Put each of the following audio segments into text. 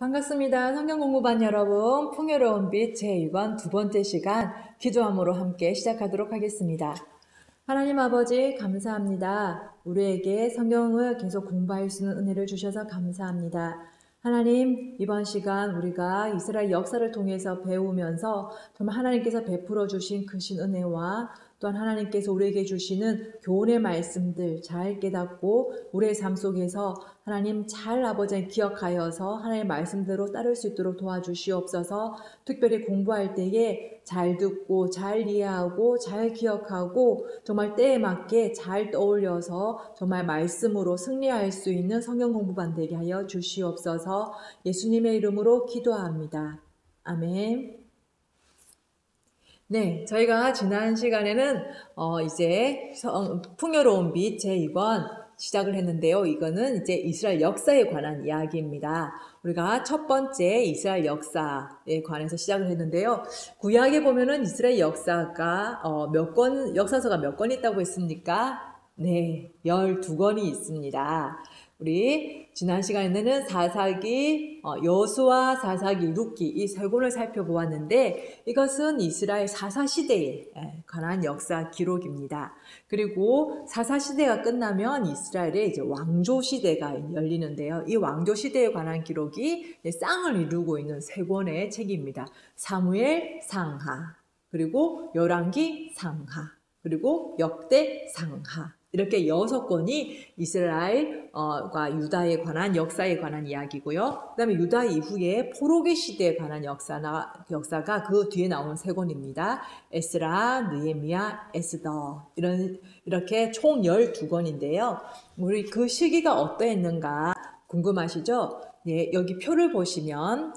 반갑습니다. 성경공부반 여러분, 풍요로운 빛 제2권 두 번째 시간 기도함으로 함께 시작하도록 하겠습니다. 하나님 아버지 감사합니다. 우리에게 성경을 계속 공부할 수 있는 은혜를 주셔서 감사합니다. 하나님, 이번 시간 우리가 이스라엘 역사를 통해서 배우면서 정말 하나님께서 베풀어 주신 크신 은혜와 또한 하나님께서 우리에게 주시는 교훈의 말씀들 잘 깨닫고 우리의 삶 속에서 하나님 잘 아버지 기억하여서 하나님의 말씀대로 따를 수 있도록 도와주시옵소서. 특별히 공부할 때에 잘 듣고 잘 이해하고 잘 기억하고 정말 때에 맞게 잘 떠올려서 정말 말씀으로 승리할 수 있는 성경 공부반 되게 하여 주시옵소서. 예수님의 이름으로 기도합니다. 아멘. 네, 저희가 지난 시간에는 이제 풍요로운 빛 제2권 시작을 했는데요. 이거는 이제 이스라엘 역사에 관한 이야기입니다. 우리가 첫 번째 이스라엘 역사에 관해서 시작을 했는데요. 구약에 보면은 이스라엘 역사가 역사서가 몇 권 있다고 했습니까? 네, 12권이 있습니다. 우리 지난 시간에는 사사기, 여호수아, 사사기, 룻기 이 세 권을 살펴보았는데 이것은 이스라엘 사사시대에 관한 역사 기록입니다. 그리고 사사시대가 끝나면 이스라엘의 이제 왕조시대가 열리는데요. 이 왕조시대에 관한 기록이 쌍을 이루고 있는 세 권의 책입니다. 사무엘 상하, 그리고 열왕기 상하, 그리고 역대 상하. 이렇게 6권이 이스라엘과 유다에 관한 역사에 관한 이야기고요. 그 다음에 유다 이후에 포로기 시대에 관한 역사가 그 뒤에 나오는 세 권입니다. 에스라, 느헤미야, 에스더 이렇게 총 12권인데요. 우리 그 시기가 어떠했는가 궁금하시죠? 예, 여기 표를 보시면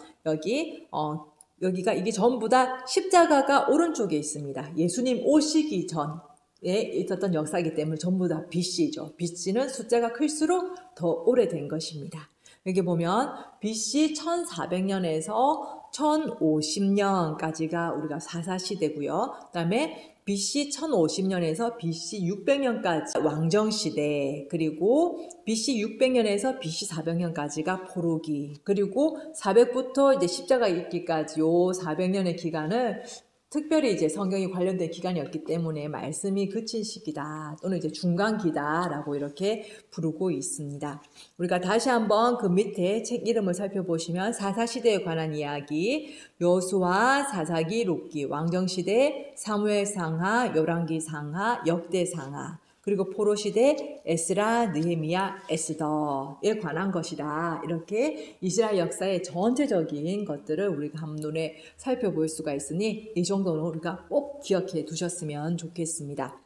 여기가 이게 전부 다 십자가가 오른쪽에 있습니다. 예수님 오시기 전 있었던 역사이기 때문에 전부 다 BC죠. BC는 숫자가 클수록 더 오래된 것입니다. 여기 보면 BC 1400년에서 1050년까지가 우리가 사사시대고요. 그 다음에 BC 1050년에서 BC 600년까지 왕정시대, 그리고 BC 600년에서 BC 400년까지가 포로기, 그리고 400부터 이제 십자가 있기까지 요 400년의 기간을 특별히 이제 성경이 관련된 기간이었기 때문에 말씀이 그친 시기다 또는 이제 중간기다라고 이렇게 부르고 있습니다. 우리가 다시 한번 그 밑에 책 이름을 살펴보시면 사사시대에 관한 이야기, 여호수아, 사사기, 룻기, 왕정시대, 사무엘 상하, 열왕기 상하, 역대 상하, 그리고 포로시대 에스라, 느헤미야, 에스더에 관한 것이다. 이렇게 이스라엘 역사의 전체적인 것들을 우리가 한눈에 살펴볼 수가 있으니 이 정도는 우리가 꼭 기억해 두셨으면 좋겠습니다.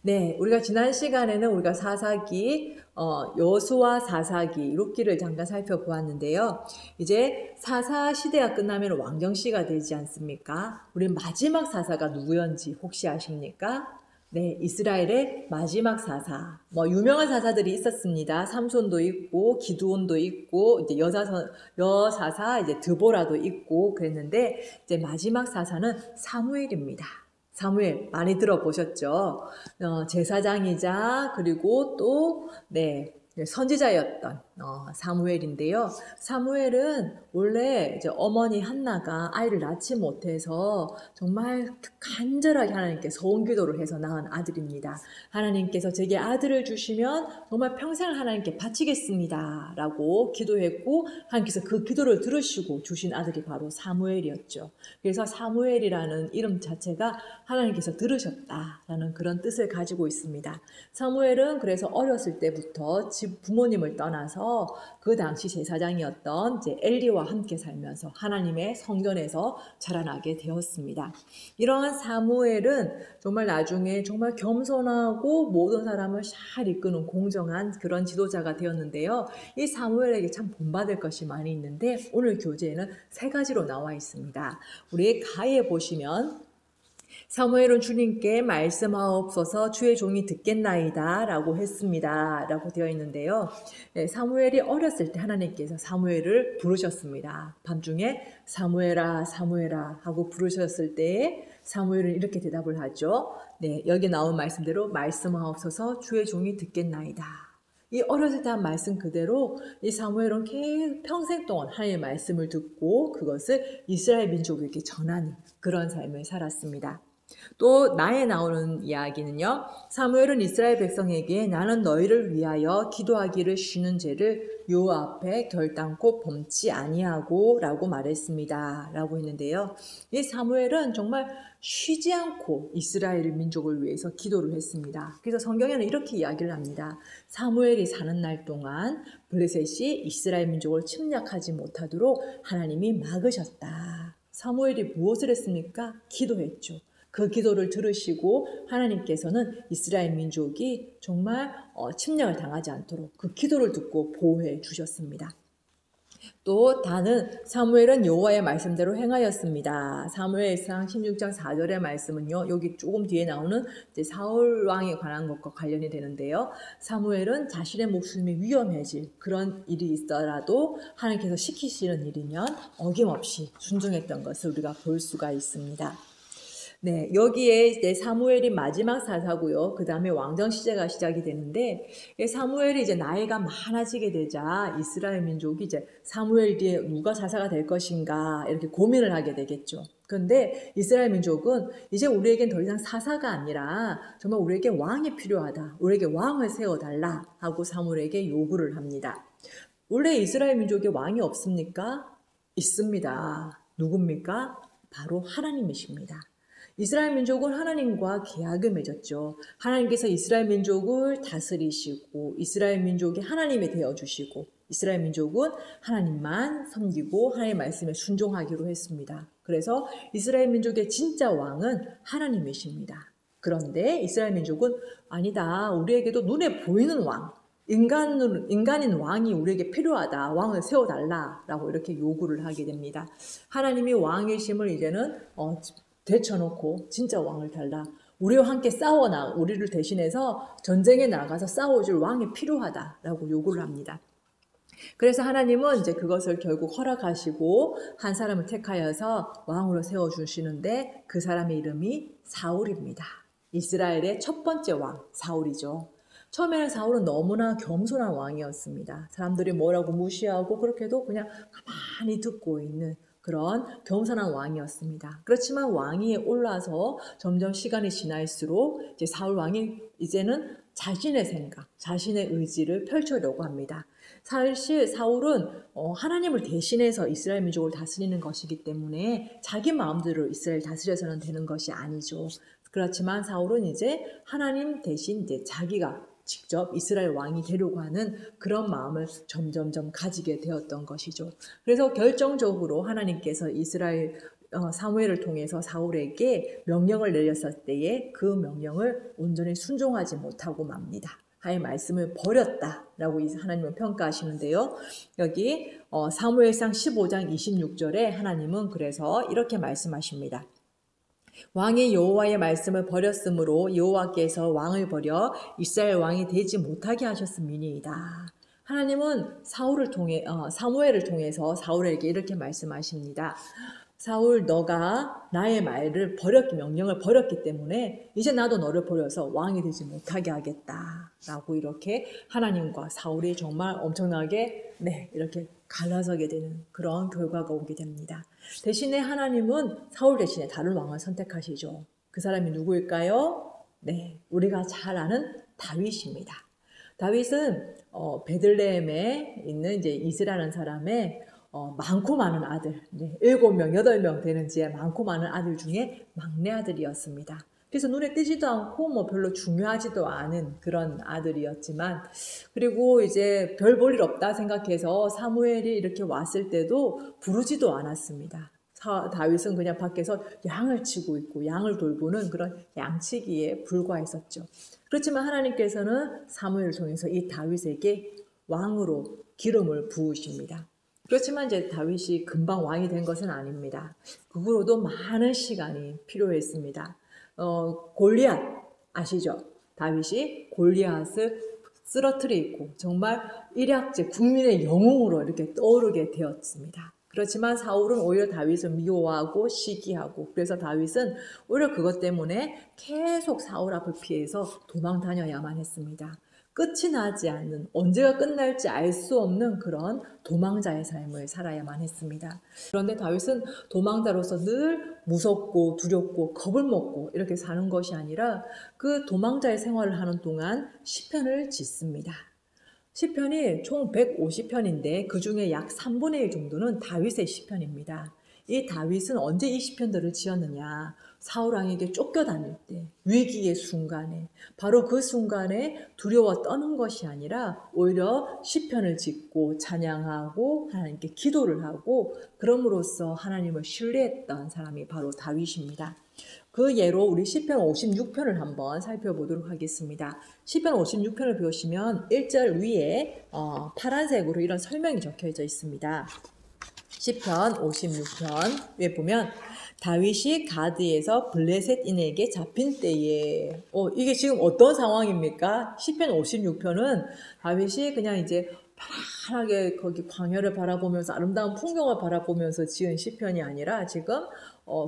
네, 우리가 지난 시간에는 우리가 사사기, 여호수아 사사기, 룻기를 잠깐 살펴보았는데요. 이제 사사 시대가 끝나면 왕정 시가 되지 않습니까? 우리 마지막 사사가 누구였는지 혹시 아십니까? 네, 이스라엘의 마지막 사사. 유명한 사사들이 있었습니다. 삼손도 있고, 기드온도 있고, 이제 여사사, 이제 드보라도 있고, 그랬는데, 이제 마지막 사사는 사무엘입니다. 사무엘, 많이 들어보셨죠? 제사장이자, 그리고 또, 선지자였던 사무엘인데요. 사무엘은 원래 이제 어머니 한나가 아이를 낳지 못해서 정말 간절하게 하나님께 소원 기도를 해서 낳은 아들입니다. 하나님께서 제게 아들을 주시면 정말 평생을 하나님께 바치겠습니다 라고 기도했고 하나님께서 그 기도를 들으시고 주신 아들이 바로 사무엘이었죠. 그래서 사무엘이라는 이름 자체가 하나님께서 들으셨다라는 그런 뜻을 가지고 있습니다. 사무엘은 그래서 어렸을 때부터 부모님을 떠나서 그 당시 제사장이었던 이제 엘리와 함께 살면서 하나님의 성전에서 자라나게 되었습니다. 이러한 사무엘은 정말 나중에 정말 겸손하고 모든 사람을 잘 이끄는 공정한 그런 지도자가 되었는데요. 이 사무엘에게 참 본받을 것이 많이 있는데 오늘 교재에는 3가지로 나와 있습니다. 우리 가에 보시면 사무엘은 주님께 말씀하옵소서 주의 종이 듣겠나이다 라고 했습니다 라고 되어 있는데요. 사무엘이 어렸을 때 하나님께서 사무엘을 부르셨습니다. 밤중에 사무엘아 사무엘아 하고 부르셨을 때 사무엘은 이렇게 대답을 하죠. 네, 여기 나온 말씀대로 말씀하옵소서 주의 종이 듣겠나이다. 이 어렸을 때 한 말씀 그대로 이 사무엘은 계속 평생 동안 하나님의 말씀을 듣고 그것을 이스라엘 민족에게 전하는 그런 삶을 살았습니다. 또 나에 나오는 이야기는요. 사무엘은 이스라엘 백성에게 나는 너희를 위하여 기도하기를 쉬는 죄를 여호와 앞에 결단코 범치 아니하고 라고 말했습니다. 라고 했는데요. 이 사무엘은 정말 쉬지 않고 이스라엘 민족을 위해서 기도를 했습니다. 그래서 성경에는 이렇게 이야기를 합니다. 사무엘이 사는 날 동안 블레셋이 이스라엘 민족을 침략하지 못하도록 하나님이 막으셨다. 사무엘이 무엇을 했습니까? 기도했죠. 그 기도를 들으시고 하나님께서는 이스라엘 민족이 정말 침략을 당하지 않도록 그 기도를 듣고 보호해 주셨습니다. 또 다는 사무엘은 여호와의 말씀대로 행하였습니다. 사무엘상 16장 4절의 말씀은요. 여기 조금 뒤에 나오는 이제 사울 왕에 관한 것과 관련이 되는데요. 사무엘은 자신의 목숨이 위험해질 그런 일이 있더라도 하나님께서 시키시는 일이면 어김없이 순종했던 것을 우리가 볼 수가 있습니다. 네, 여기에 이제 사무엘이 마지막 사사고요. 그 다음에 왕정 시대가 시작이 되는데 사무엘이 이제 나이가 많아지게 되자 이스라엘 민족이 이제 사무엘 뒤에 누가 사사가 될 것인가 이렇게 고민을 하게 되겠죠. 그런데 이스라엘 민족은 이제 우리에겐 더 이상 사사가 아니라 정말 우리에게 왕이 필요하다. 우리에게 왕을 세워달라 하고 사무엘에게 요구를 합니다. 원래 이스라엘 민족에 왕이 없습니까? 있습니다. 누굽니까? 바로 하나님이십니다. 이스라엘 민족은 하나님과 계약을 맺었죠. 하나님께서 이스라엘 민족을 다스리시고 이스라엘 민족이 하나님이 되어주시고 이스라엘 민족은 하나님만 섬기고 하나님의 말씀에 순종하기로 했습니다. 그래서 이스라엘 민족의 진짜 왕은 하나님이십니다. 그런데 이스라엘 민족은 아니다. 우리에게도 눈에 보이는 왕, 인간인 왕이 우리에게 필요하다. 왕을 세워달라라고 이렇게 요구를 하게 됩니다. 하나님이 왕이심을 이제는 되쳐놓고 진짜 왕을 달라. 우리와 함께 우리를 대신해서 전쟁에 나가서 싸워줄 왕이 필요하다라고 요구를 합니다. 그래서 하나님은 이제 그것을 결국 허락하시고 한 사람을 택하여서 왕으로 세워주시는데 그 사람의 이름이 사울입니다. 이스라엘의 첫 번째 왕, 사울이죠. 처음에는 사울은 너무나 겸손한 왕이었습니다. 사람들이 뭐라고 무시하고 그렇게도 그냥 가만히 듣고 있는 그런 겸손한 왕이었습니다. 그렇지만 왕이 올라서 점점 시간이 지날수록 이제 사울 왕이 이제는 자신의 생각, 자신의 의지를 펼쳐려고 합니다. 사실 사울은 하나님을 대신해서 이스라엘 민족을 다스리는 것이기 때문에 자기 마음대로 이스라엘 다스려서는 되는 것이 아니죠. 그렇지만 사울은 이제 하나님 대신 이제 자기가 직접 이스라엘 왕이 되려고 하는 그런 마음을 점점점 가지게 되었던 것이죠. 그래서 결정적으로 하나님께서 사무엘을 통해서 사울에게 명령을 내렸을 때에 그 명령을 온전히 순종하지 못하고 맙니다. 하나님의 말씀을 버렸다라고 하나님은 평가하시는데요. 여기 사무엘상 15장 26절에 하나님은 그래서 이렇게 말씀하십니다. 왕이 여호와의 말씀을 버렸으므로 여호와께서 왕을 버려 이스라엘 왕이 되지 못하게 하셨음이니이다. 하나님은 사무엘을 통해서 사울에게 이렇게 말씀하십니다. 사울, 너가 나의 명령을 버렸기 때문에 이제 나도 너를 버려서 왕이 되지 못하게 하겠다. 라고 이렇게 하나님과 사울이 정말 엄청나게 이렇게 갈라서게 되는 그런 결과가 오게 됩니다. 대신에 하나님은 사울 대신에 다른 왕을 선택하시죠. 그 사람이 누구일까요? 우리가 잘 아는 다윗입니다. 다윗은 베들레헴에 있는 이제 이스라엘이라는 사람의 많고 많은 아들, 7명, 8명 되는 지에 많고 많은 아들 중에 막내 아들이었습니다. 그래서 눈에 띄지도 않고 별로 중요하지도 않은 그런 아들이었지만, 그리고 이제 별 볼 일 없다 생각해서 사무엘이 이렇게 왔을 때도 부르지도 않았습니다. 다윗은 그냥 밖에서 양을 치고 있고 양을 돌보는 그런 양치기에 불과했었죠. 그렇지만 하나님께서는 사무엘을 통해서 이 다윗에게 왕으로 기름을 부으십니다. 그렇지만 이제 다윗이 금방 왕이 된 것은 아닙니다. 그 후로도 많은 시간이 필요했습니다. 골리앗 아시죠? 다윗이 골리앗을 쓰러뜨리고 정말 일약제 국민의 영웅으로 이렇게 떠오르게 되었습니다. 그렇지만 사울은 오히려 다윗을 미워하고 시기하고 그래서 다윗은 오히려 그것 때문에 계속 사울 앞을 피해서 도망 다녀야만 했습니다. 끝이 나지 않는, 언제가 끝날지 알 수 없는 그런 도망자의 삶을 살아야만 했습니다. 그런데 다윗은 도망자로서 늘 무섭고 두렵고 겁을 먹고 이렇게 사는 것이 아니라 그 도망자의 생활을 하는 동안 시편을 짓습니다. 시편이 총 150편인데 그 중에 약 3분의 1 정도는 다윗의 시편입니다. 이 다윗은 언제 이 시편들을 지었느냐? 사울 왕에게 쫓겨다닐 때, 위기의 순간에, 바로 그 순간에 두려워 떠는 것이 아니라 오히려 시편을 짓고 찬양하고 하나님께 기도를 하고 그럼으로써 하나님을 신뢰했던 사람이 바로 다윗입니다. 그 예로 우리 시편 56편을 한번 살펴보도록 하겠습니다. 시편 56편을 보시면 1절 위에 파란색으로 이런 설명이 적혀져 있습니다. 시편 56편 위에 보면 다윗이 가드에서 블레셋인에게 잡힌 때에 이게 지금 어떤 상황입니까? 시편 56편은 다윗이 그냥 이제 편안하게 거기 광야를 바라보면서 아름다운 풍경을 바라보면서 지은 시편이 아니라 지금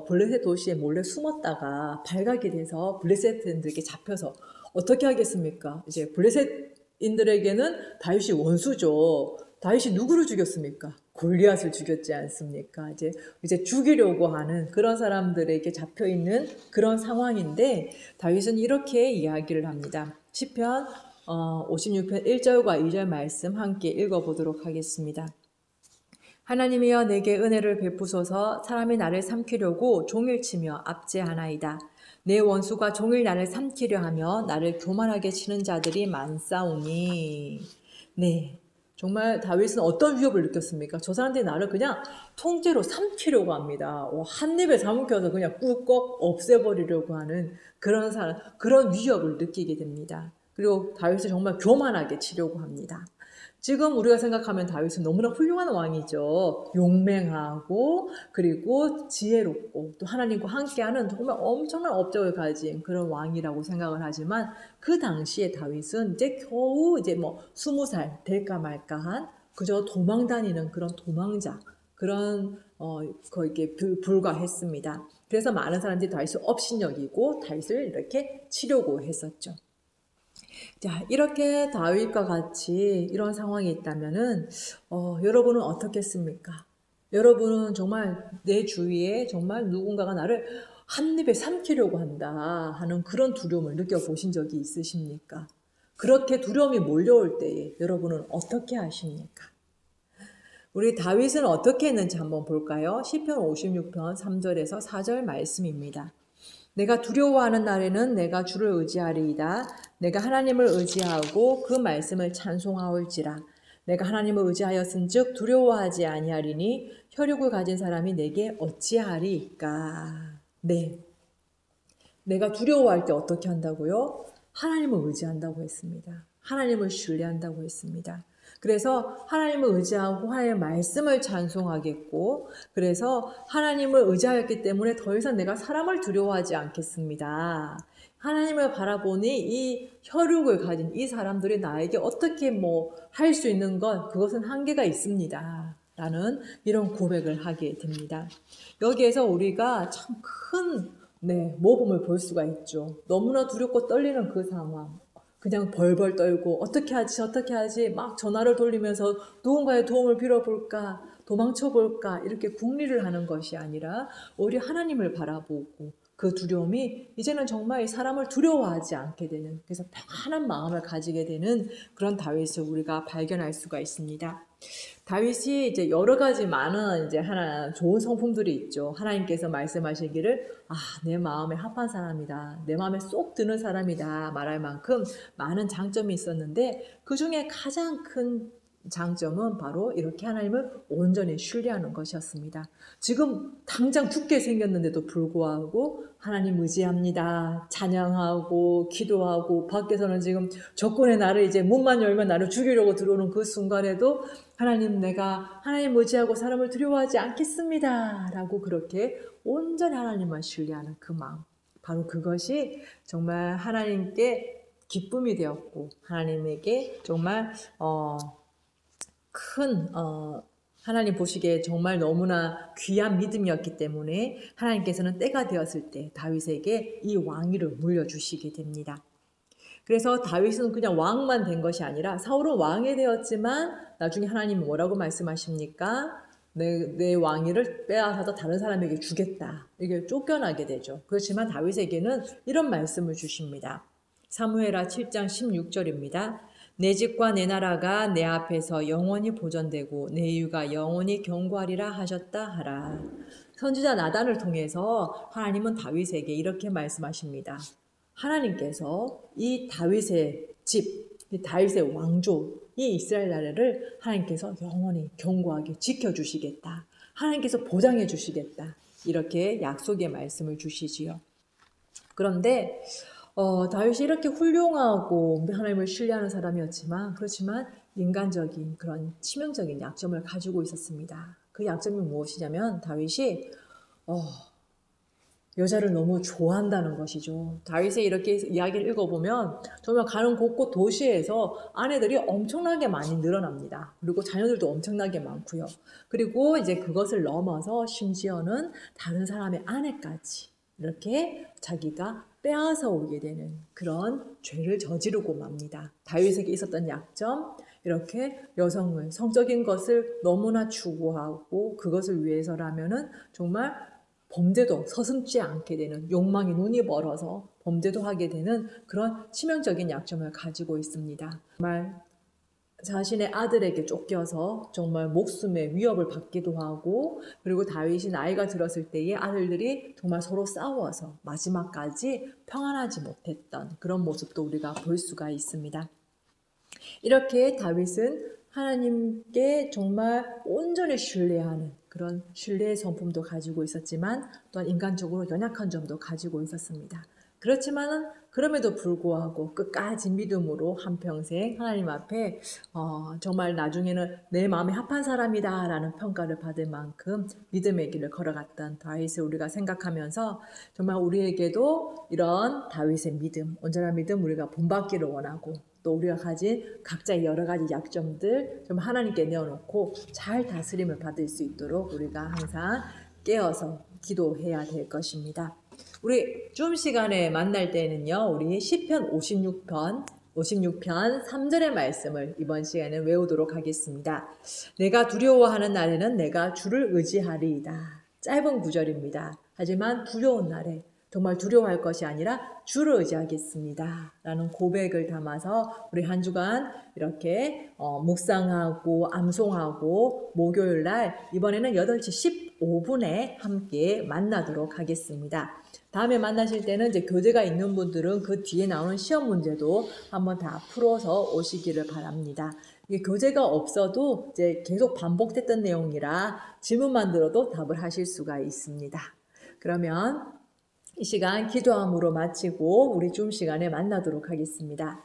블레셋 도시에 몰래 숨었다가 발각이 돼서 블레셋인들에게 잡혀서 어떻게 하겠습니까? 이제 블레셋인들에게는 다윗이 원수죠. 다윗이 누구를 죽였습니까? 골리앗을 죽였지 않습니까? 이제 죽이려고 하는 그런 사람들에게 잡혀 있는 그런 상황인데 다윗은 이렇게 이야기를 합니다. 시편 56편 1절과 2절 말씀 함께 읽어보도록 하겠습니다. 하나님이여 내게 은혜를 베푸소서. 사람이 나를 삼키려고 종일치며 압제하나이다. 내 원수가 종일 나를 삼키려 하며 나를 교만하게 치는 자들이 많사오니. 네, 정말 다윗은 어떤 위협을 느꼈습니까? 저 사람들이 나를 그냥 통째로 삼키려고 합니다. 한 입에 삼켜서 그냥 꿀꺽 없애버리려고 하는 그런 위협을 느끼게 됩니다. 그리고 다윗을 정말 교만하게 치려고 합니다. 지금 우리가 생각하면 다윗은 너무나 훌륭한 왕이죠. 용맹하고 그리고 지혜롭고 또 하나님과 함께하는 정말 엄청난 업적을 가진 그런 왕이라고 생각을 하지만 그 당시에 다윗은 이제 겨우 20살 될까 말까한 그저 도망 다니는 그런 도망자 그런 거기에 불과했습니다. 그래서 많은 사람들이 다윗을 업신여기고 다윗을 이렇게 치려고 했었죠. 자, 이렇게 다윗과 같이 이런 상황이 있다면은 여러분은 어떻겠습니까? 여러분은 정말 내 주위에 정말 누군가가 나를 한 입에 삼키려고 한다 하는 그런 두려움을 느껴보신 적이 있으십니까? 그렇게 두려움이 몰려올 때에 여러분은 어떻게 하십니까? 우리 다윗은 어떻게 했는지 한번 볼까요? 시편 56편 3절에서 4절 말씀입니다. 내가 두려워하는 날에는 내가 주를 의지하리이다. 내가 하나님을 의지하고 그 말씀을 찬송하올지라. 내가 하나님을 의지하였은즉 두려워하지 아니하리니 혈육을 가진 사람이 내게 어찌하리까. 네, 내가 두려워할 때 어떻게 한다고요? 하나님을 의지한다고 했습니다. 하나님을 신뢰한다고 했습니다. 그래서 하나님을 의지하고 하나님의 말씀을 찬송하겠고 그래서 하나님을 의지하였기 때문에 더 이상 내가 사람을 두려워하지 않겠습니다. 하나님을 바라보니 이 혈육을 가진 이 사람들이 나에게 어떻게 할 수 있는 것 그것은 한계가 있습니다. 라는 이런 고백을 하게 됩니다. 여기에서 우리가 참 큰 모범을 볼 수가 있죠. 너무나 두렵고 떨리는 그 상황. 그냥 벌벌 떨고 어떻게 하지 어떻게 하지 막 전화를 돌리면서 누군가의 도움을 빌어볼까 도망쳐볼까 이렇게 궁리를 하는 것이 아니라 오히려 하나님을 바라보고 그 두려움이 이제는 정말 사람을 두려워하지 않게 되는 그래서 편안한 마음을 가지게 되는 그런 다윗을 우리가 발견할 수가 있습니다. 다윗이 이제 여러 가지 많은 하나 좋은 성품들이 있죠. 하나님께서 말씀하시기를 내 마음에 합한 사람이다. 내 마음에 쏙 드는 사람이다. 말할 만큼 많은 장점이 있었는데 그 중에 가장 큰 장점은 바로 이렇게 하나님을 온전히 신뢰하는 것이었습니다. 지금 당장 죽게 생겼는데도 불구하고 하나님 의지합니다. 찬양하고 기도하고 밖에서는 지금 적군의 나를 이제 문만 열면 나를 죽이려고 들어오는 그 순간에도 하나님 내가 하나님 의지하고 사람을 두려워하지 않겠습니다. 라고 그렇게 온전히 하나님만 신뢰하는 그 마음. 바로 그것이 정말 하나님께 기쁨이 되었고 하나님에게 정말 하나님 보시기에 정말 너무나 귀한 믿음이었기 때문에 하나님께서는 때가 되었을 때 다윗에게 이 왕위를 물려주시게 됩니다. 그래서 다윗은 그냥 왕만 된 것이 아니라 사울은 왕이 되었지만 나중에 하나님은 뭐라고 말씀하십니까? 내 왕위를 빼앗아서 다른 사람에게 주겠다. 이게 쫓겨나게 되죠. 그렇지만 다윗에게는 이런 말씀을 주십니다. 사무엘하 7장 16절입니다. 내 집과 내 나라가 내 앞에서 영원히 보존되고 내 이유가 영원히 견고하리라 하셨다 하라. 선지자 나단을 통해서 하나님은 다윗에게 이렇게 말씀하십니다. 하나님께서 이 다윗의 집, 이 다윗의 왕조, 이 이스라엘 나라를 하나님께서 영원히 견고하게 지켜주시겠다. 하나님께서 보장해 주시겠다. 이렇게 약속의 말씀을 주시지요. 그런데 다윗이 이렇게 훌륭하고 하나님을 신뢰하는 사람이었지만 그렇지만 인간적인 그런 치명적인 약점을 가지고 있었습니다. 그 약점이 무엇이냐면 다윗이 여자를 너무 좋아한다는 것이죠. 다윗의 이렇게 이야기를 읽어보면 정말 가는 곳곳 도시에서 아내들이 엄청나게 많이 늘어납니다. 그리고 자녀들도 엄청나게 많고요. 그리고 이제 그것을 넘어서 심지어는 다른 사람의 아내까지 이렇게 자기가 빼앗아 오게 되는 그런 죄를 저지르고 맙니다. 다윗에게 있었던 약점, 이렇게 여성을 성적인 것을 너무나 추구하고 그것을 위해서라면은 정말 범죄도 서슴지 않게 되는 욕망에 눈이 멀어서 범죄도 하게 되는 그런 치명적인 약점을 가지고 있습니다. 정말 자신의 아들에게 쫓겨서 정말 목숨의 위협을 받기도 하고 그리고 다윗이 나이가 들었을 때에 아들들이 정말 서로 싸워서 마지막까지 평안하지 못했던 그런 모습도 우리가 볼 수가 있습니다. 이렇게 다윗은 하나님께 정말 온전히 신뢰하는 그런 신뢰의 성품도 가지고 있었지만 또한 인간적으로 연약한 점도 가지고 있었습니다. 그렇지만은 그럼에도 불구하고 끝까지 믿음으로 한평생 하나님 앞에 정말 나중에는 내 마음에 합한 사람이다 라는 평가를 받을 만큼 믿음의 길을 걸어갔던 다윗을 우리가 생각하면서 정말 우리에게도 이런 다윗의 믿음, 온전한 믿음 우리가 본받기를 원하고 또 우리가 가진 각자의 여러 가지 약점들 좀 하나님께 내어놓고 잘 다스림을 받을 수 있도록 우리가 항상 깨어서 기도해야 될 것입니다. 우리 좀 시간에 만날 때는요, 우리 시편 56편 3절의 말씀을 이번 시간에 외우도록 하겠습니다. 내가 두려워하는 날에는 내가 주를 의지하리이다. 짧은 구절입니다. 하지만 두려운 날에 정말 두려워할 것이 아니라 주를 의지하겠습니다. 라는 고백을 담아서 우리 한 주간 이렇게 묵상하고 암송하고 목요일 날 이번에는 8시 15분에 함께 만나도록 하겠습니다. 다음에 만나실 때는 이제 교재가 있는 분들은 그 뒤에 나오는 시험 문제도 한번 다 풀어서 오시기를 바랍니다. 이게 교재가 없어도 이제 계속 반복됐던 내용이라 질문만 들어도 답을 하실 수가 있습니다. 그러면 이 시간 기도함으로 마치고 우리 줌 시간에 만나도록 하겠습니다.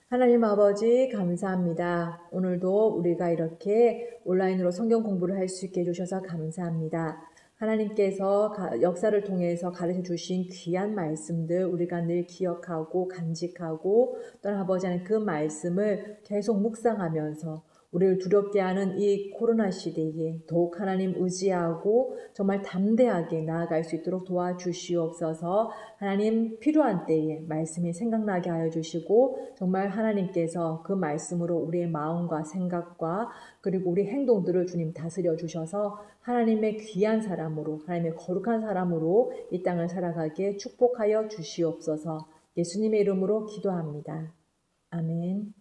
하나님 아버지 감사합니다. 오늘도 우리가 이렇게 온라인으로 성경 공부를 할 수 있게 해주셔서 감사합니다. 하나님께서 역사를 통해서 가르쳐 주신 귀한 말씀들 우리가 늘 기억하고 간직하고 또한 아버지 하나님 그 말씀을 계속 묵상하면서 우리를 두렵게 하는 이 코로나 시대에 더욱 하나님 의지하고 정말 담대하게 나아갈 수 있도록 도와주시옵소서. 하나님 필요한 때에 말씀이 생각나게 하여 주시고 정말 하나님께서 그 말씀으로 우리의 마음과 생각과 그리고 우리 행동들을 주님 다스려 주셔서 하나님의 귀한 사람으로 하나님의 거룩한 사람으로 이 땅을 살아가게 축복하여 주시옵소서. 예수님의 이름으로 기도합니다. 아멘.